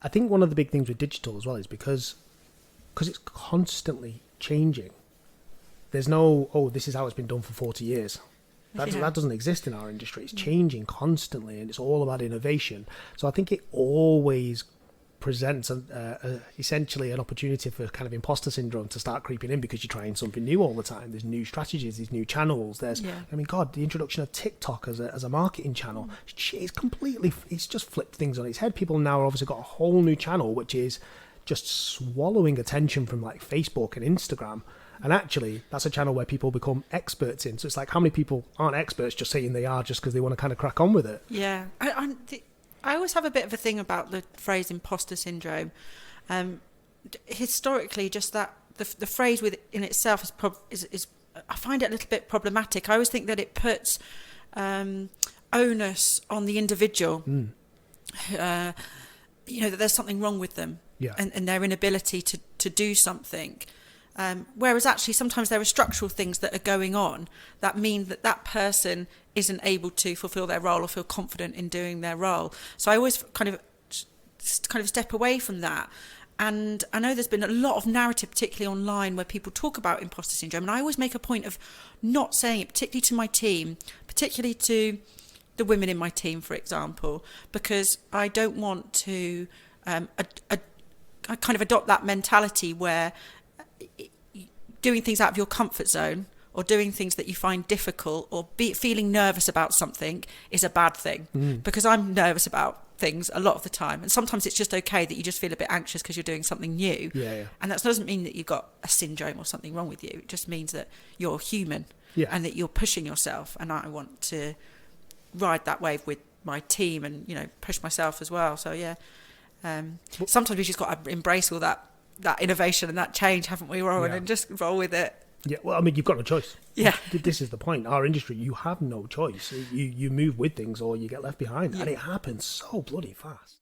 I think one of the big things with digital as well is because it's constantly changing. There's no, oh, this is how it's been done for 40 years. That doesn't exist in our industry. It's changing constantly, and it's all about innovation. So I think it always presents essentially an opportunity for kind of imposter syndrome to start creeping in, because you're trying something new all the time. There's new strategies, there's new channels. I mean, God, the introduction of TikTok as a marketing channel, it's just flipped things on its head. People now obviously got a whole new channel which is just swallowing attention from like Facebook and Instagram. And actually, that's a channel where people become experts in. So it's like, how many people aren't experts just saying they are just because they want to kind of crack on with it? Yeah. I always have a bit of a thing about the phrase imposter syndrome. Historically, just that the phrase in itself is I find it a little bit problematic. I always think that it puts onus on the individual. That there's something wrong with them, and their inability to do something. Whereas actually sometimes there are structural things that are going on that mean that person isn't able to fulfill their role or feel confident in doing their role. So I always kind of step away from that. And I know there's been a lot of narrative, particularly online, where people talk about imposter syndrome. And I always make a point of not saying it, particularly to my team, particularly to the women in my team, for example, because I don't want to kind of adopt that mentality where doing things out of your comfort zone or doing things that you find difficult or feeling nervous about something is a bad thing, because I'm nervous about things a lot of the time, and sometimes it's just okay that you just feel a bit anxious because you're doing something new, and that doesn't mean that you've got a syndrome or something wrong with you. It just means that you're human, and that you're pushing yourself, and I want to ride that wave with my team and push myself as well. So sometimes we just got to embrace all that innovation and that change, haven't we, Rowan, and just roll with it. Yeah, well, I mean, you've got no choice. Yeah. This is the point. Our industry, you have no choice. You move with things or you get left behind. And it happens so bloody fast.